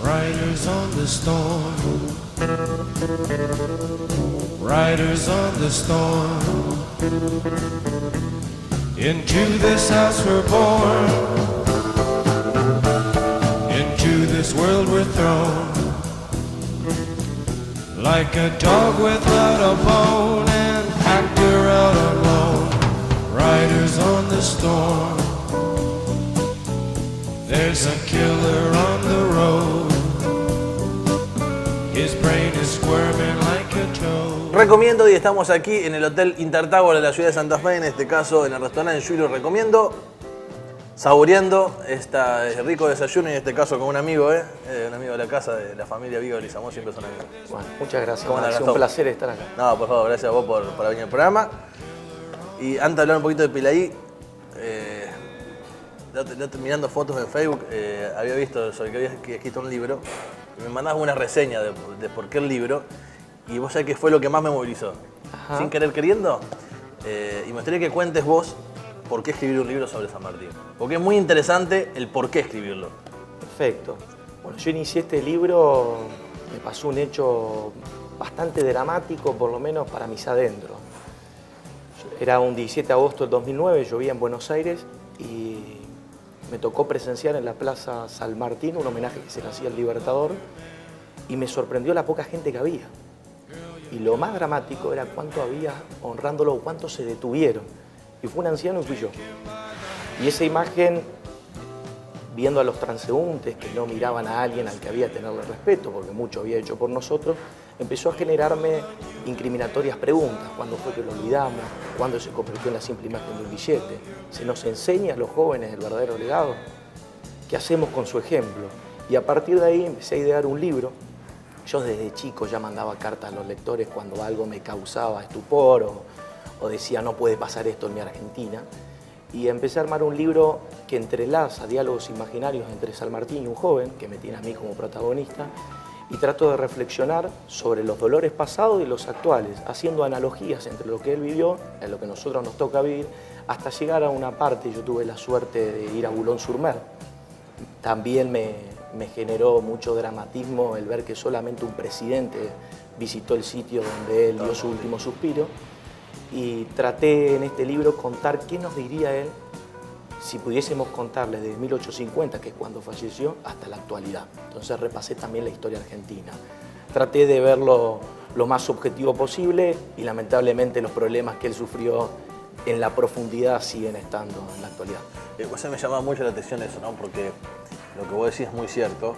Riders on the storm, riders on the storm. Into this house we're born, into this world we're thrown. Like a dog without a bone, an actor out alone. Riders on the storm, there's a killer on the road. His brain is squirming like a toad. Recomiendo, y estamos aquí en el Hotel Intertower de la ciudad de Santa Fe, en este caso en el restaurante Julio Recomiendo, saboreando este rico desayuno, y en este caso con un amigo, un amigo de la casa, de la familia Vigo de Lizamón, siempre son amigos. Bueno, muchas gracias, ¿Cómo andás, es un Gastón? placer estar acá. No, por favor, gracias a vos por venir al programa. Y antes de hablar un poquito de Pilaí, mirando fotos en Facebook, había visto sobre que habías escrito un libro, y me mandabas una reseña de por qué el libro, y vos sabés que fue lo que más me movilizó. Ajá. Sin querer queriendo, y me gustaría que cuentes vos por qué escribir un libro sobre San Martín. Porque es muy interesante el por qué escribirlo. Perfecto. Bueno, yo inicié este libro, me pasó un hecho bastante dramático, por lo menos para mis adentros. Era un 17 de agosto del 2009, yo vivía en Buenos Aires y me tocó presenciar en la Plaza San Martín un homenaje que se le hacía al Libertador, y me sorprendió la poca gente que había. Y lo más dramático era cuánto había honrándolo, cuántos se detuvieron. Y fue un anciano y fui yo. Y esa imagen, viendo a los transeúntes que no miraban a alguien al que había que tenerle respeto, porque mucho había hecho por nosotros, empezó a generarme incriminatorias preguntas. ¿Cuándo fue que lo olvidamos? ¿Cuándo se convirtió en la simple imagen de un billete? ¿Se nos enseña a los jóvenes el verdadero legado? ¿Qué hacemos con su ejemplo? Y a partir de ahí empecé a idear un libro. Yo desde chico ya mandaba cartas a los lectores cuando algo me causaba estupor o decía no puede pasar esto en mi Argentina. Y empecé a armar un libro que entrelaza diálogos imaginarios entre San Martín y un joven, que me tiene a mí como protagonista, y trato de reflexionar sobre los dolores pasados y los actuales, haciendo analogías entre lo que él vivió, en lo que nosotros nos toca vivir, hasta llegar a una parte. Yo tuve la suerte de ir a Boulogne-sur-Mer. También me generó mucho dramatismo el ver que solamente un presidente visitó el sitio donde él dio su último suspiro. Y traté en este libro contar qué nos diría él si pudiésemos contarle desde 1850, que es cuando falleció, hasta la actualidad. Entonces repasé también la historia argentina. Traté de verlo lo más objetivo posible y lamentablemente los problemas que él sufrió en la profundidad siguen estando en la actualidad. Pues me llama mucho la atención eso, ¿no? Porque lo que vos decís es muy cierto.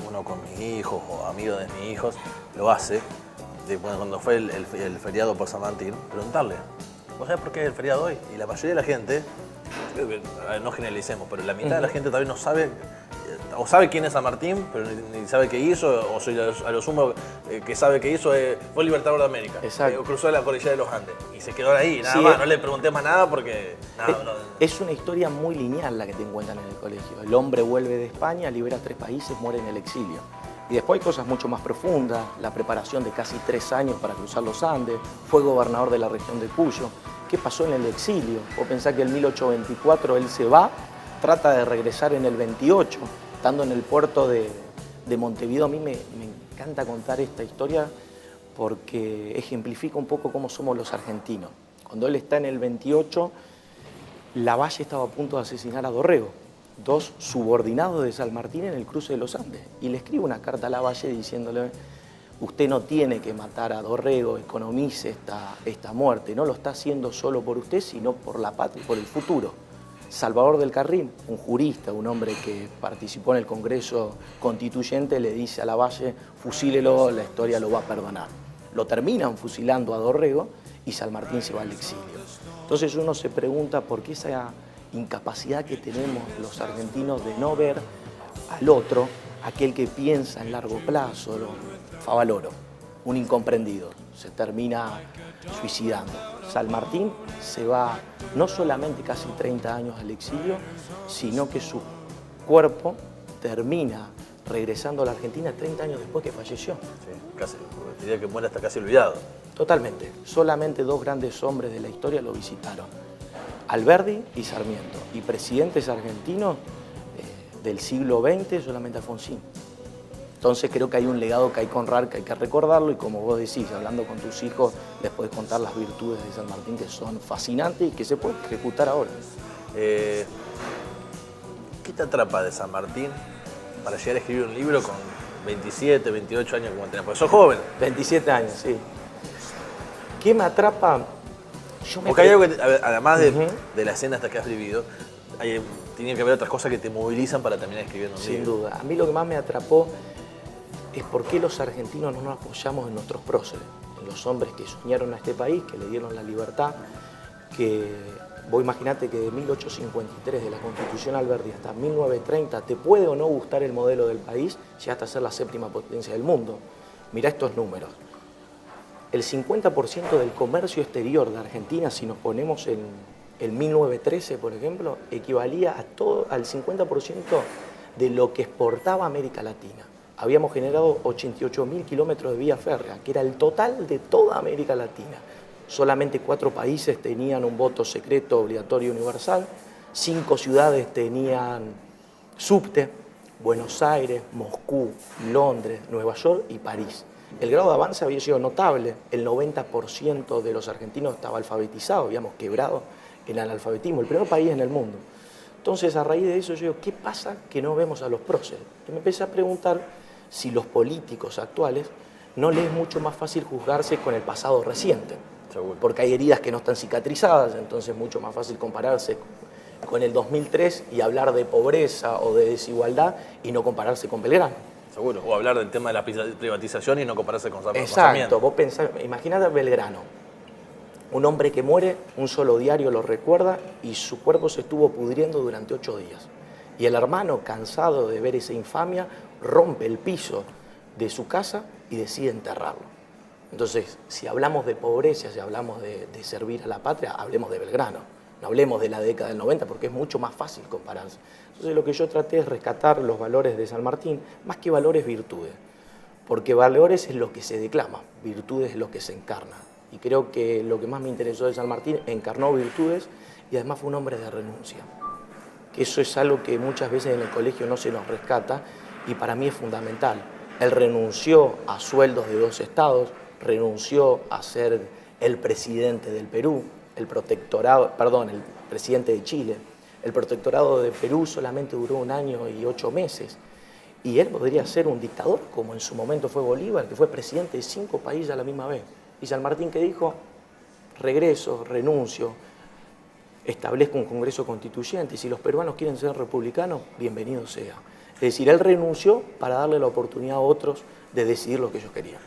Uno con mis hijos o amigos de mis hijos lo hace. Cuando fue el feriado por San Martín, preguntarle, ¿vos sabés por qué es el feriado hoy? Y la mayoría de la gente, no generalicemos, pero la mitad de la gente todavía no sabe, o sabe quién es San Martín, pero ni sabe qué hizo, o si a lo sumo que sabe qué hizo fue el Libertador de América. Exacto. Cruzó la cordillera de los Andes y se quedó ahí, nada Sí, más, no le pregunté más nada porque... Es una historia muy lineal la que te encuentran en el colegio. El hombre vuelve de España, libera 3 países, muere en el exilio. Y después hay cosas mucho más profundas, la preparación de casi 3 años para cruzar los Andes, fue gobernador de la región de Cuyo. ¿Qué pasó en el exilio? Vos pensás que en 1824 él se va, trata de regresar en el 28, estando en el puerto de Montevideo. A mí me encanta contar esta historia porque ejemplifica un poco cómo somos los argentinos. Cuando él está en el 28, Lavalle estaba a punto de asesinar a Dorrego, 2 subordinados de San Martín en el cruce de los Andes. Y le escribe una carta a Lavalle diciéndole, usted no tiene que matar a Dorrego, economice esta muerte. No lo está haciendo solo por usted, sino por la patria y por el futuro. Salvador del Carril, un jurista, un hombre que participó en el Congreso Constituyente, le dice a Lavalle, fusílelo, la historia lo va a perdonar. Lo terminan fusilando a Dorrego y San Martín se va al exilio. Entonces uno se pregunta por qué esa incapacidad que tenemos los argentinos de no ver al otro aquel que piensa en largo plazo, Favaloro, un incomprendido, se termina suicidando. San Martín se va no solamente casi 30 años al exilio, sino que su cuerpo termina regresando a la Argentina 30 años después que falleció. Sí, casi, diría que muere hasta casi olvidado. Totalmente. Solamente dos grandes hombres de la historia lo visitaron, Alberdi y Sarmiento. Y presidentes argentinos del siglo XX solamente Alfonsín. Entonces creo que hay un legado que hay que honrar, que hay que recordarlo, y como vos decís, hablando con tus hijos, les podés contar las virtudes de San Martín, que son fascinantes y que se pueden ejecutar ahora. ¿Qué te atrapa de San Martín para llegar a escribir un libro con 27, 28 años como tenés? Porque sos joven. 27 años, sí. ¿Qué me atrapa? Porque hay algo que, además de la escena hasta que has vivido, tiene que haber otras cosas que te movilizan para terminar escribiendo un libro. Sin duda. A mí lo que más me atrapó es por qué los argentinos no nos apoyamos en nuestros próceres, en los hombres que soñaron a este país, que le dieron la libertad, que vos imaginate que de 1853, de la Constitución Alberdi hasta 1930, te puede o no gustar el modelo del país, llegaste a ser la séptima potencia del mundo. Mirá estos números. El 50% del comercio exterior de Argentina, si nos ponemos en 1913, por ejemplo, equivalía al 50% de lo que exportaba América Latina. Habíamos generado 88.000 kilómetros de vía férrea, que era el total de toda América Latina. Solamente 4 países tenían un voto secreto obligatorio universal, 5 ciudades tenían subte, Buenos Aires, Moscú, Londres, Nueva York y París. El grado de avance había sido notable, el 90% de los argentinos estaba alfabetizado, habíamos quebrado el analfabetismo, el primer país en el mundo. Entonces, a raíz de eso, yo digo, ¿qué pasa que no vemos a los próceres? Y me empecé a preguntar si los políticos actuales no les es mucho más fácil juzgarse con el pasado reciente. Seguro. Porque hay heridas que no están cicatrizadas, entonces es mucho más fácil compararse con el 2003 y hablar de pobreza o de desigualdad y no compararse con Belgrano. Seguro. O hablar del tema de la privatización y no compararse con Sarmiento. Exacto. Vos pensás, imagínate a Belgrano, un hombre que muere, un solo diario lo recuerda y su cuerpo se estuvo pudriendo durante 8 días. Y el hermano, cansado de ver esa infamia, rompe el piso de su casa y decide enterrarlo. Entonces, si hablamos de pobreza, si hablamos de servir a la patria, hablemos de Belgrano. No hablemos de la década del 90 porque es mucho más fácil compararse. Entonces, lo que yo traté es rescatar los valores de San Martín, más que valores, virtudes. Porque valores es lo que se declama, virtudes es lo que se encarna. Y creo que lo que más me interesó de San Martín, encarnó virtudes y además fue un hombre de renuncia. Que eso es algo que muchas veces en el colegio no se nos rescata y para mí es fundamental. Él renunció a sueldos de 2 estados, renunció a ser el presidente del Perú, el presidente de Chile. El protectorado de Perú solamente duró 1 año y 8 meses. Y él podría ser un dictador, como en su momento fue Bolívar, que fue presidente de 5 países a la misma vez. Y San Martín, que dijo, regreso, renuncio, establezco un Congreso Constituyente, y si los peruanos quieren ser republicanos, bienvenido sea. Es decir, él renunció para darle la oportunidad a otros de decidir lo que ellos querían.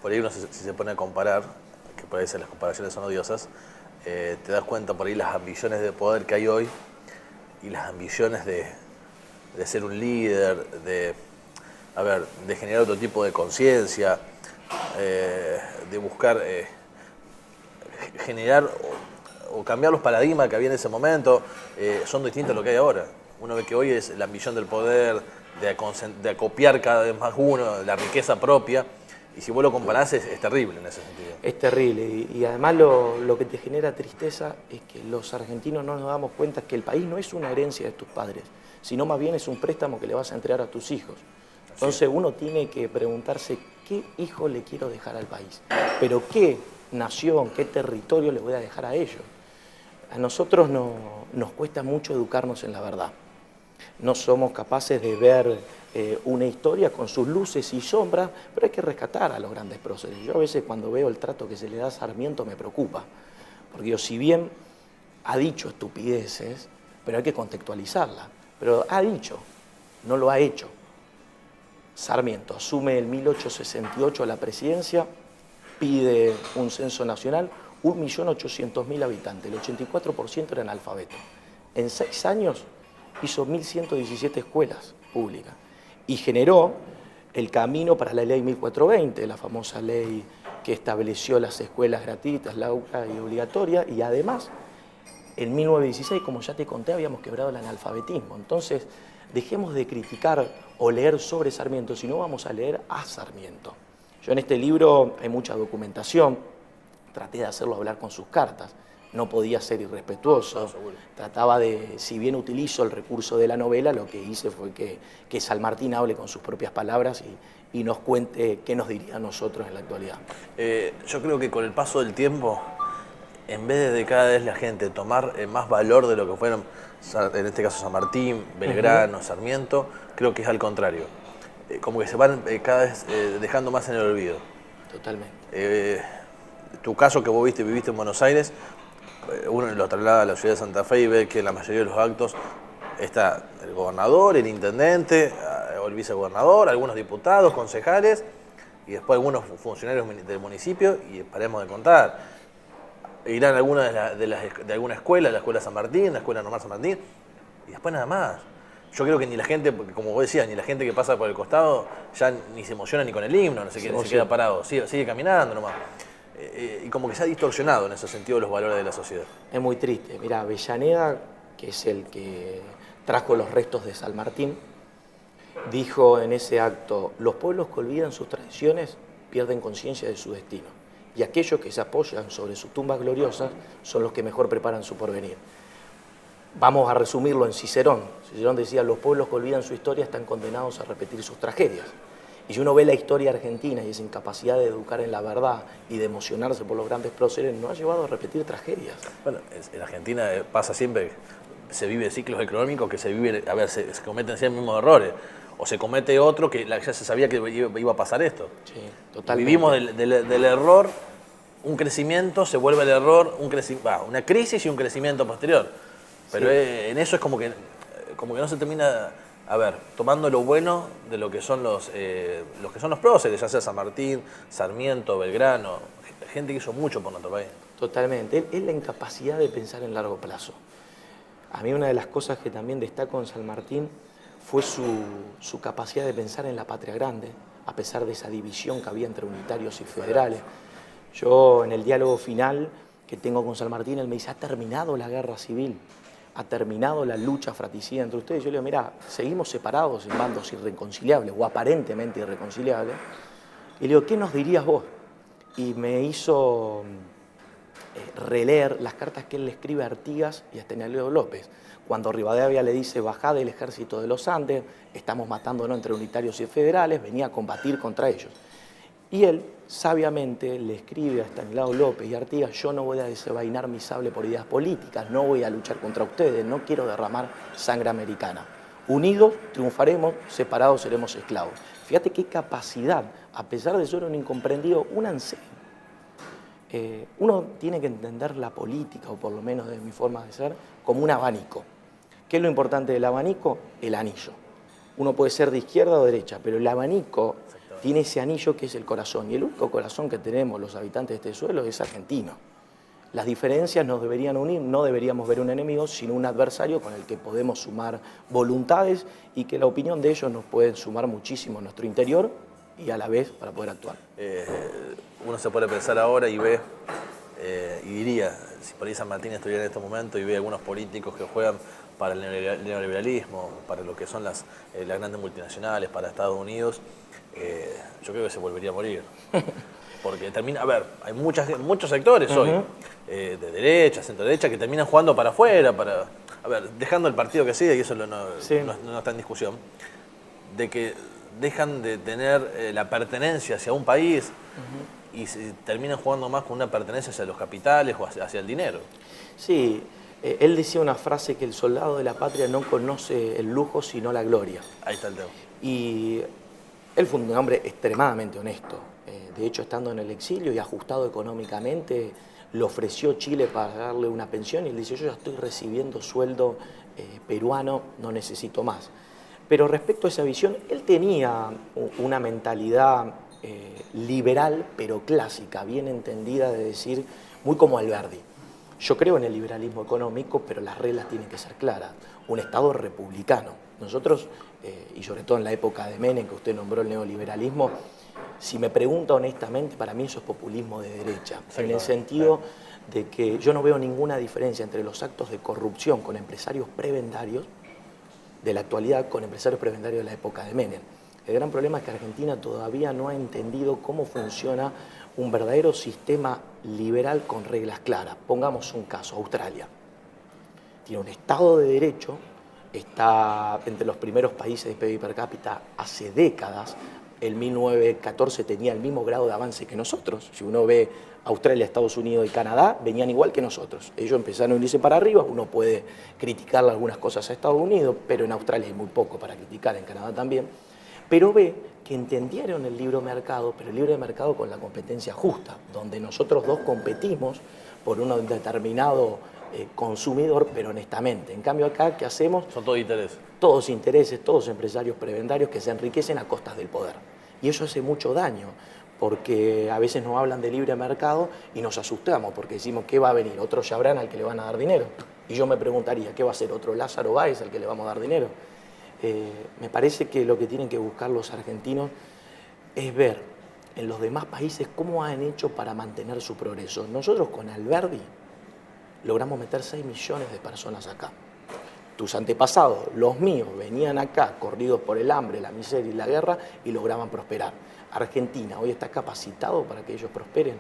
Por ahí uno si se pone a comparar, que puede ser las comparaciones son odiosas, te das cuenta por ahí las ambiciones de poder que hay hoy y las ambiciones de ser un líder, de generar otro tipo de conciencia, de buscar generar o cambiar los paradigmas que había en ese momento, son distintos a lo que hay ahora. Uno ve que hoy es la ambición del poder, de acopiar cada vez más uno, la riqueza propia, y si vos lo comparás es terrible en ese sentido. Es terrible, y además lo que te genera tristeza es que los argentinos no nos damos cuenta que el país no es una herencia de tus padres, sino más bien es un préstamo que le vas a entregar a tus hijos. Entonces uno tiene que preguntarse qué hijo le quiero dejar al país, pero qué nación, qué territorio le voy a dejar a ellos. A nosotros nos cuesta mucho educarnos en la verdad. No somos capaces de ver una historia con sus luces y sombras, pero hay que rescatar a los grandes próceres. Yo a veces cuando veo el trato que se le da a Sarmiento me preocupa, porque yo, si bien ha dicho estupideces, pero hay que contextualizarla. Pero ha dicho, no lo ha hecho. Sarmiento asume en 1868 la presidencia, pide un censo nacional, 1.800.000 habitantes, el 84% eran analfabetos. En 6 años hizo 1.117 escuelas públicas. y generó el camino para la ley 1420, la famosa ley que estableció las escuelas gratuitas, laica y obligatoria, y además, en 1916, como ya te conté, habíamos quebrado el analfabetismo. Entonces, dejemos de criticar o leer sobre Sarmiento, sino vamos a leer a Sarmiento. Yo en este libro hay mucha documentación, traté de hacerlo hablar con sus cartas, no podía ser irrespetuoso, trataba de, si bien utilizo el recurso de la novela, lo que hice fue que San Martín hable con sus propias palabras y nos cuente qué nos diría a nosotros en la actualidad. Yo creo que con el paso del tiempo, en vez de cada vez la gente tomar más valor de lo que fueron, en este caso San Martín, Belgrano, Sarmiento, creo que es al contrario. Como que se van cada vez dejando más en el olvido. Totalmente. Tu caso que vos viviste en Buenos Aires, uno lo traslada a la ciudad de Santa Fe y ve que en la mayoría de los actos está el gobernador, el intendente, o el vicegobernador, algunos diputados, concejales, y después algunos funcionarios del municipio, y paremos de contar. Irán alguna de alguna escuela, la escuela San Martín, la escuela normal San Martín, y después nada más. Yo creo que ni la gente, porque como vos decías, ni la gente que pasa por el costado ya ni se emociona ni con el himno, no sé qué, se queda parado, sigue caminando nomás. Y como que se ha distorsionado en ese sentido los valores de la sociedad. Es muy triste. Mira, Avellaneda, que es el que trajo los restos de San Martín, dijo en ese acto: los pueblos que olvidan sus tradiciones pierden conciencia de su destino, y aquellos que se apoyan sobre sus tumbas gloriosas son los que mejor preparan su porvenir. Vamos a resumirlo en Cicerón. Cicerón decía: los pueblos que olvidan su historia están condenados a repetir sus tragedias. Y si uno ve la historia argentina y esa incapacidad de educar en la verdad y de emocionarse por los grandes próceres, nos ha llevado a repetir tragedias. Bueno, en Argentina pasa siempre, se vive ciclos económicos que se viven, a ver, se cometen siempre los mismos errores. O se comete otro que ya se sabía que iba a pasar esto. Sí, totalmente. Vivimos del error, un crecimiento, se vuelve el error, una crisis y un crecimiento posterior. Pero sí, en eso es como que no se termina, a ver, tomando lo bueno de lo que son los próceres, ya sea San Martín, Sarmiento, Belgrano, gente que hizo mucho por nuestro país. Totalmente, es la incapacidad de pensar en largo plazo. A mí una de las cosas que también destaco en San Martín fue su capacidad de pensar en la patria grande, a pesar de esa división que había entre unitarios y federales. Yo en el diálogo final que tengo con San Martín, él me dice: ¿ha terminado la guerra civil? ¿Ha terminado la lucha fratricida entre ustedes? Yo le digo: mira, seguimos separados en bandos irreconciliables o aparentemente irreconciliables. Y le digo: ¿qué nos dirías vos? Y me hizo releer las cartas que él le escribe a Artigas y a Estanislao López. Cuando Rivadavia le dice: bajá del ejército de los Andes, estamos matándonos entre unitarios y federales, venía a combatir contra ellos. Y él, sabiamente, le escribe a Estanislao López y a Artigas: yo no voy a desenvainar mi sable por ideas políticas, no voy a luchar contra ustedes, no quiero derramar sangre americana. Unidos triunfaremos, separados seremos esclavos. Fíjate qué capacidad, a pesar de ser un incomprendido, un anciano. Uno tiene que entender la política, o por lo menos de mi forma de ser, como un abanico. ¿Qué es lo importante del abanico? El anillo. Uno puede ser de izquierda o derecha, pero el abanico tiene ese anillo que es el corazón. Y el único corazón que tenemos los habitantes de este suelo es argentino. Las diferencias nos deberían unir, no deberíamos ver un enemigo, sino un adversario con el que podemos sumar voluntades y que la opinión de ellos nos puede sumar muchísimo en nuestro interior y a la vez para poder actuar. Uno se puede pensar ahora y ve, y diría, si por ahí San Martín estuviera en este momento y ve algunos políticos que juegan para el neoliberalismo, para lo que son las grandes multinacionales, para Estados Unidos, yo creo que se volvería a morir. Porque termina, a ver, hay muchos sectores hoy, de derecha, centro derecha, que terminan jugando para afuera, a ver, dejando el partido que sigue, y eso no está en discusión, de que dejan de tener la pertenencia hacia un país y terminan jugando más con una pertenencia hacia los capitales o hacia el dinero. Sí, él decía una frase: que el soldado de la patria no conoce el lujo sino la gloria. Ahí está el tema. Y él fue un hombre extremadamente honesto. De hecho, estando en el exilio y ajustado económicamente, le ofreció Chile para darle una pensión y él dice: yo ya estoy recibiendo sueldo peruano, no necesito más. Pero respecto a esa visión, él tenía una mentalidad liberal, pero clásica, bien entendida, de decir, muy como Alberdi. Yo creo en el liberalismo económico, pero las reglas tienen que ser claras. Un Estado republicano. Nosotros y sobre todo en la época de Menem, que usted nombró el neoliberalismo, si me pregunta honestamente, para mí eso es populismo de derecha, en el sentido de que yo no veo ninguna diferencia entre los actos de corrupción con empresarios prebendarios de la actualidad con empresarios prebendarios de la época de Menem. El gran problema es que Argentina todavía no ha entendido cómo funciona un verdadero sistema liberal con reglas claras. Pongamos un caso, Australia. Tiene un Estado de Derecho, está entre los primeros países de PIB per cápita hace décadas. En 1914 tenía el mismo grado de avance que nosotros. Si uno ve Australia, Estados Unidos y Canadá, venían igual que nosotros. Ellos empezaron a irse para arriba, uno puede criticarle algunas cosas a Estados Unidos, pero en Australia hay muy poco para criticar, en Canadá también. Pero ve que entendieron el libre mercado, pero el libre mercado con la competencia justa, donde nosotros dos competimos por un determinado consumidor, pero honestamente. En cambio acá, ¿qué hacemos? Son todos intereses. Todos intereses, todos empresarios prebendarios que se enriquecen a costas del poder. Y eso hace mucho daño, porque a veces nos hablan de libre mercado y nos asustamos, porque decimos, ¿qué va a venir? ¿Otro Chabrán al que le van a dar dinero? Y yo me preguntaría, ¿qué va a ser? ¿Otro Lázaro Báez al que le vamos a dar dinero? Me parece que lo que tienen que buscar los argentinos es ver en los demás países cómo han hecho para mantener su progreso. Nosotros con Alberdi logramos meter 6 millones de personas acá. Tus antepasados, los míos, venían acá corridos por el hambre, la miseria y la guerra y lograban prosperar. Argentina hoy está capacitado para que ellos prosperen.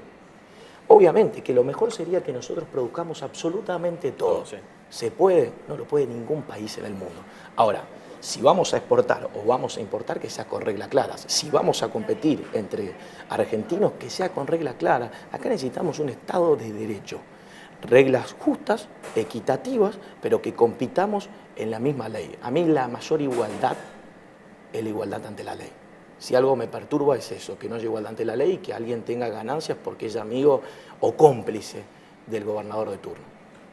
Obviamente que lo mejor sería que nosotros produzcamos absolutamente todo. Sí. ¿Se puede? No lo puede ningún país en el mundo. Ahora, si vamos a exportar o vamos a importar, que sea con reglas claras. Si vamos a competir entre argentinos, que sea con reglas claras. Acá necesitamos un Estado de Derecho. Reglas justas, equitativas, pero que compitamos en la misma ley. A mí la mayor igualdad es la igualdad ante la ley. Si algo me perturba es eso, que no haya igualdad ante la ley y que alguien tenga ganancias porque es amigo o cómplice del gobernador de turno.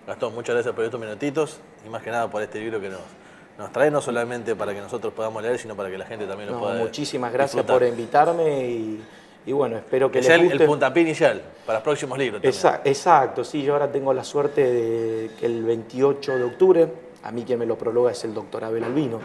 Gastón, muchas gracias por estos minutitos y más que nada por este libro que nos trae, no solamente para que nosotros podamos leer, sino para que la gente también lo pueda Muchísimas gracias disfrutar. por invitarme y bueno, espero que sea les guste. el puntapié inicial para los próximos libros también. Exacto, sí, yo ahora tengo la suerte de que el 28 de octubre, a mí quien me lo prologa es el doctor Abel Albino,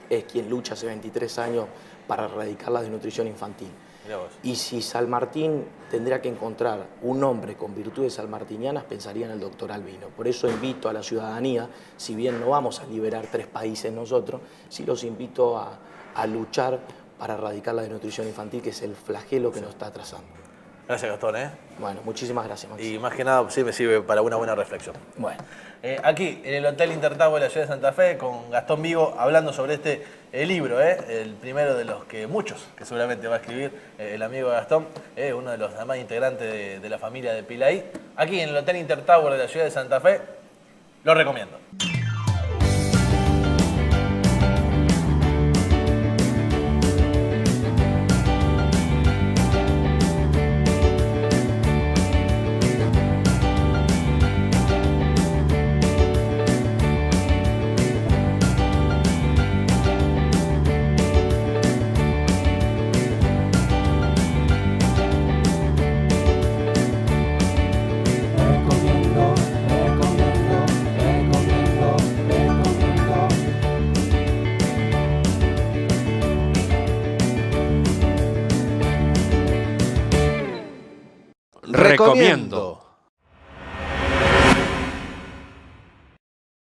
es quien lucha hace 23 años para erradicar la desnutrición infantil. Mirá vos. Y si San Martín tendría que encontrar un hombre con virtudes salmartinianas, pensaría en el doctor Albino. Por eso invito a la ciudadanía, si bien no vamos a liberar 3 países nosotros, sí los invito a luchar para erradicar la desnutrición infantil, que es el flagelo que nos está atrasando. Gracias, Gastón. Bueno, muchísimas gracias, Max. Y más que nada sí me sirve para una buena reflexión. Bueno. Aquí, en el Hotel Intertabo de la ciudad de Santa Fe, con Gastón Vigo, hablando sobre este libro, el primero de los que muchos, que seguramente va a escribir el amigo Gastón, uno de los demás integrantes de la familia de Pilaí. Aquí, en el Hotel Intertower de la ciudad de Santa Fe, lo recomiendo. Recomiendo.